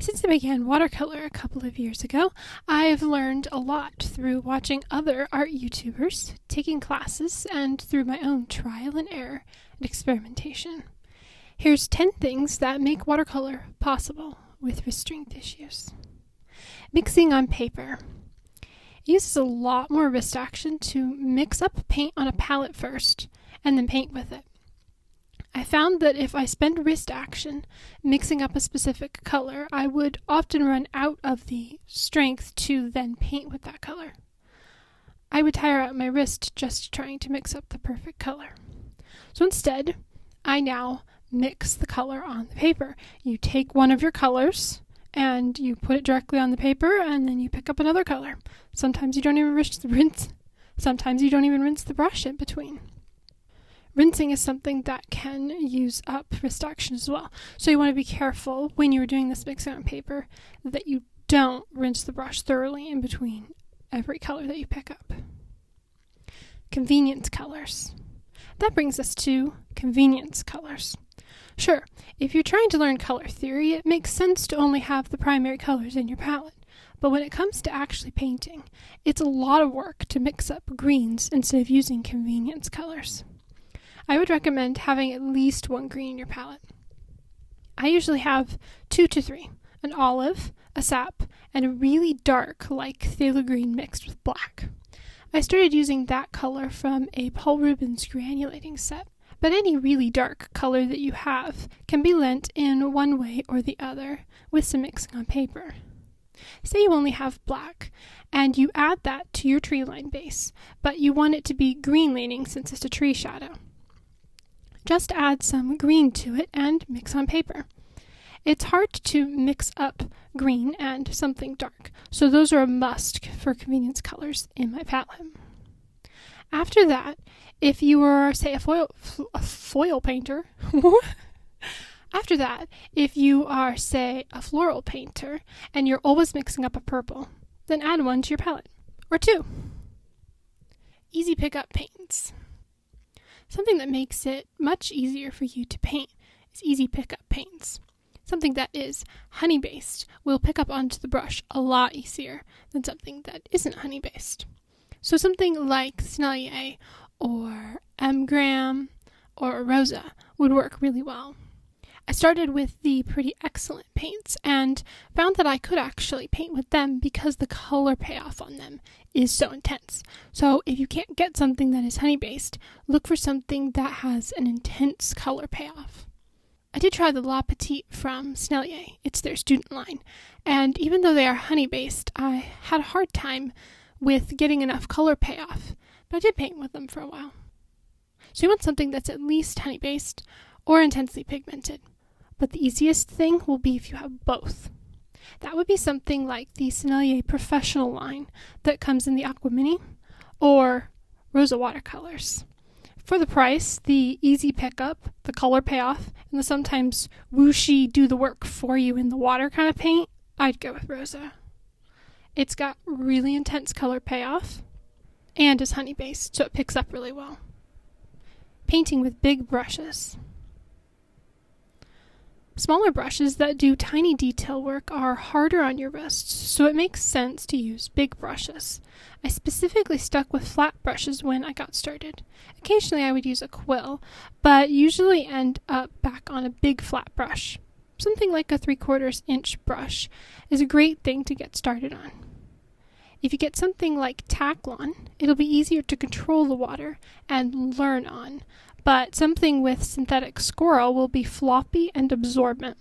Since I began watercolor a couple of years ago, I've learned a lot through watching other art YouTubers, taking classes, and through my own trial and error and experimentation. Here's 10 things that make watercolor possible with restraint issues. Mixing on paper. It uses a lot more wrist action to mix up paint on a palette first, and then paint with it. I found that if I spend wrist action mixing up a specific color, I would often run out of the strength to then paint with that color. I would tire out my wrist just trying to mix up the perfect color. So instead, I now mix the color on the paper. You take one of your colors and you put it directly on the paper, and then you pick up another color. Sometimes you don't even rinse. Sometimes you don't even rinse the brush in between. Rinsing is something that can use up wrist action as well. So you want to be careful when you're doing this mixing on paper that you don't rinse the brush thoroughly in between every color that you pick up. Convenience colors. That brings us to convenience colors. Sure, if you're trying to learn color theory, it makes sense to only have the primary colors in your palette. But when it comes to actually painting, it's a lot of work to mix up greens instead of using convenience colors. I would recommend having at least one green in your palette. I usually have 2 to 3, an olive, a sap, and a really dark, like phthalo green mixed with black. I started using that color from a Paul Rubens granulating set, but any really dark color that you have can be lent in one way or the other with some mixing on paper. Say you only have black, and you add that to your tree line base, but you want it to be green leaning since it's a tree shadow. Just add some green to it and mix on paper. It's hard to mix up green and something dark, so those are a must for convenience colors in my palette. After that, if you are, say, a foil painter, after that, if you are, say, a floral painter and you're always mixing up a purple, then add one to your palette, or 2. Easy pickup paints. Something that makes it much easier for you to paint is easy pickup paints. Something that is honey-based will pick up onto the brush a lot easier than something that isn't honey-based. So something like Sennelier or M. or Rosa would work really well. I started with the Pretty Excellent paints and found that I could actually paint with them because the color payoff on them is so intense. So if you can't get something that is honey-based, look for something that has an intense color payoff. I did try the La Petite from Sennelier. It's their student line. And even though they are honey-based, I had a hard time with getting enough color payoff, but I did paint with them for a while. So you want something that's at least honey-based or intensely pigmented. But the easiest thing will be if you have both. That would be something like the Sennelier Professional line that comes in the Aqua Mini or Rosa watercolors. For the price, the easy pickup, the color payoff, and the sometimes whooshy do the work for you in the water kind of paint, I'd go with Rosa. It's got really intense color payoff and is honey-based, so it picks up really well. Painting with big brushes. Smaller brushes that do tiny detail work are harder on your wrists, so it makes sense to use big brushes. I specifically stuck with flat brushes when I got started. Occasionally I would use a quill, but usually end up back on a big flat brush. Something like a 3/4 inch brush is a great thing to get started on. If you get something like Taklon, it'll be easier to control the water and learn on. But something with synthetic squirrel will be floppy and absorbent.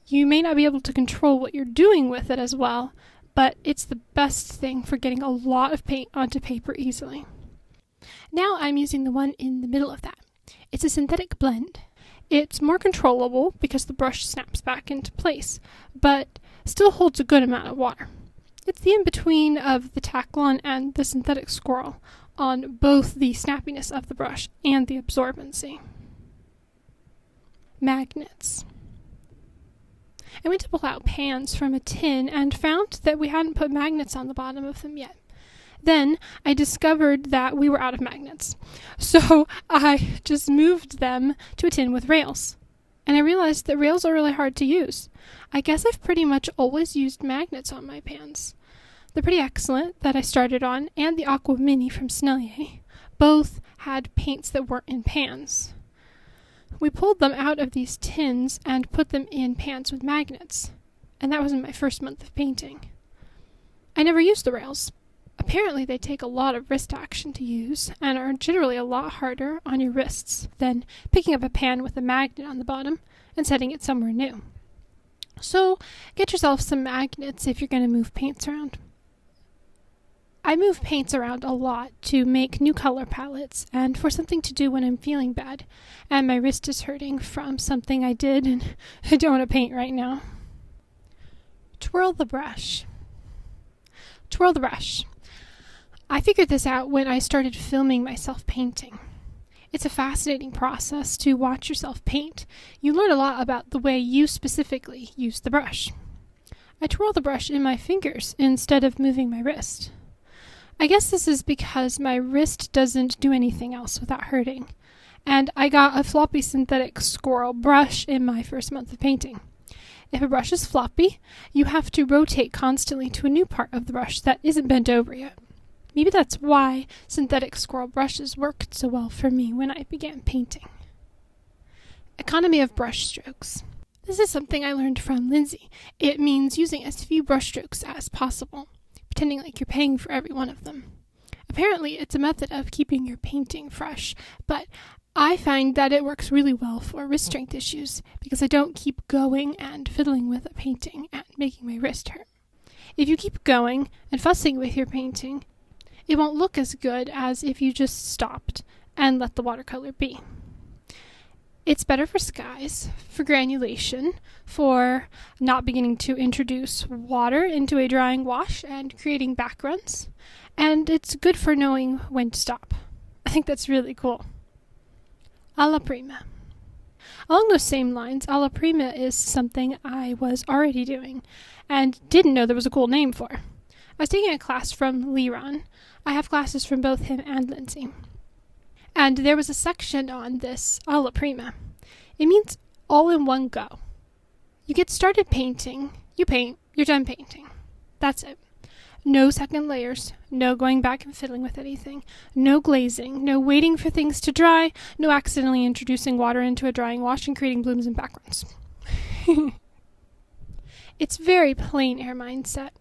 You may not be able to control what you're doing with it as well, but it's the best thing for getting a lot of paint onto paper easily. Now I'm using the one in the middle of that. It's a synthetic blend. It's more controllable because the brush snaps back into place, but still holds a good amount of water. It's the in-between of the Taklon and the synthetic squirrel on both the snappiness of the brush and the absorbency. Magnets. I went to pull out pans from a tin and found that we hadn't put magnets on the bottom of them yet. Then I discovered that we were out of magnets, so I just moved them to a tin with rails. and I realized that rails are really hard to use. I guess I've pretty much always used magnets on my pans. The Pretty Excellent that I started on and the Aqua Mini from Snellier both had paints that weren't in pans. We pulled them out of these tins and put them in pans with magnets, and that was in my first month of painting. I never used the rails. Apparently they take a lot of wrist action to use and are generally a lot harder on your wrists than picking up a pan with a magnet on the bottom and setting it somewhere new. So get yourself some magnets if you're going to move paints around. I move paints around a lot to make new color palettes and for something to do when I'm feeling bad and my wrist is hurting from something I did and I don't want to paint right now. Twirl the brush. Twirl the brush. I figured this out when I started filming myself painting. It's a fascinating process to watch yourself paint. You learn a lot about the way you specifically use the brush. I twirl the brush in my fingers instead of moving my wrist. I guess this is because my wrist doesn't do anything else without hurting, and I got a floppy synthetic squirrel brush in my first month of painting. If a brush is floppy, you have to rotate constantly to a new part of the brush that isn't bent over yet. Maybe that's why synthetic squirrel brushes worked so well for me when I began painting. Economy of brush strokes. This is something I learned from Lindsay. It means using as few brush strokes as possible, pretending like you're paying for every one of them. Apparently, it's a method of keeping your painting fresh, but I find that it works really well for wrist strength issues because I don't keep going and fiddling with a painting and making my wrist hurt. If you keep going and fussing with your painting, it won't look as good as if you just stopped and let the watercolor be. It's better for skies, for granulation, for not beginning to introduce water into a drying wash and creating backgrounds, and it's good for knowing when to stop. I think that's really cool. Alo Prima. Along those same lines, Alo Prima is something I was already doing and didn't know there was a cool name for. I was taking a class from Liron. I have classes from both him and Lindsay. And there was a section on this Alo Prima. It means all in one go. You get started painting, you paint, you're done painting. That's it. No second layers, no going back and fiddling with anything, no glazing, no waiting for things to dry, no accidentally introducing water into a drying wash and creating blooms and backgrounds. It's very plein air mindset,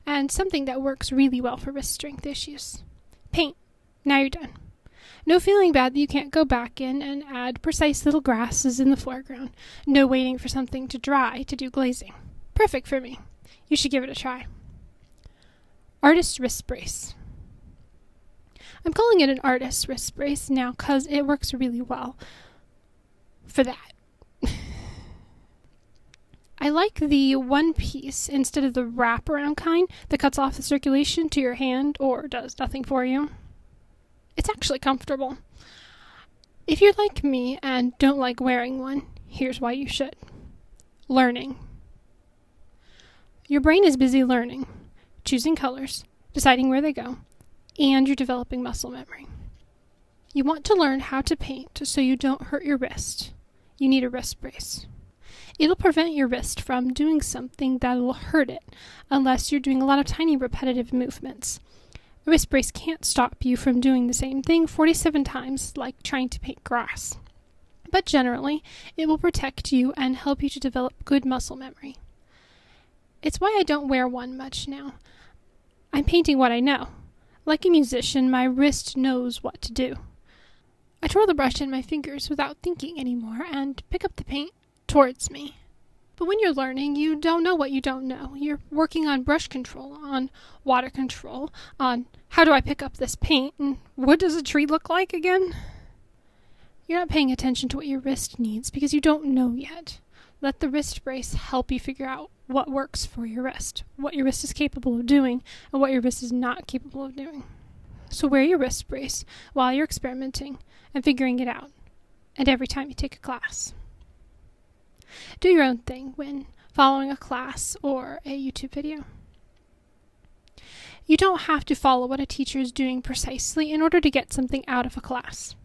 and something that works really well for wrist strength issues. Paint. Now you're done. No feeling bad that you can't go back in and add precise little grasses in the foreground. No waiting for something to dry to do glazing. Perfect for me. You should give it a try. Artist wrist brace. I'm calling it an artist wrist brace now because it works really well for that. I like the one piece instead of the wraparound kind that cuts off the circulation to your hand or does nothing for you. It's actually comfortable. If you're like me and don't like wearing one, here's why you should. Learning. Your brain is busy learning, choosing colors, deciding where they go, and you're developing muscle memory. You want to learn how to paint so you don't hurt your wrist. You need a wrist brace. It'll prevent your wrist from doing something that'll hurt it unless you're doing a lot of tiny repetitive movements. A wrist brace can't stop you from doing the same thing 47 times like trying to paint grass. But generally, it will protect you and help you to develop good muscle memory. It's why I don't wear one much now. I'm painting what I know. Like a musician, my wrist knows what to do. I twirl the brush in my fingers without thinking anymore and pick up the paint towards me. But when you're learning, you don't know what you don't know. You're working on brush control, on water control, on how do I pick up this paint, and what does a tree look like again? You're not paying attention to what your wrist needs because you don't know yet. Let the wrist brace help you figure out what works for your wrist, what your wrist is capable of doing, and what your wrist is not capable of doing. So wear your wrist brace while you're experimenting and figuring it out, and every time you take a class. Do your own thing when following a class or a YouTube video. You don't have to follow what a teacher is doing precisely in order to get something out of a class.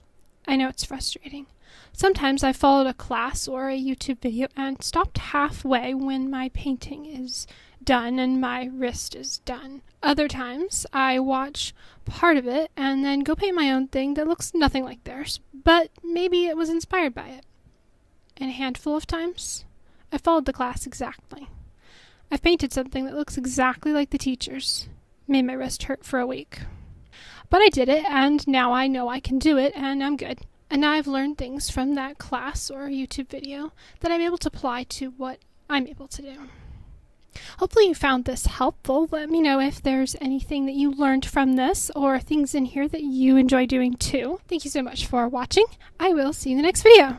I know it's frustrating. Sometimes I followed a class or a YouTube video and stopped halfway when my painting is done and my wrist is done. Other times I watch part of it and then go paint my own thing that looks nothing like theirs, but maybe it was inspired by it. And a handful of times, I followed the class exactly. I've painted something that looks exactly like the teacher's. Made my wrist hurt for a week. But I did it, and now I know I can do it, and I'm good. And now I've learned things from that class or YouTube video that I'm able to apply to what I'm able to do. Hopefully you found this helpful. Let me know if there's anything that you learned from this or things in here that you enjoy doing too. Thank you so much for watching. I will see you in the next video.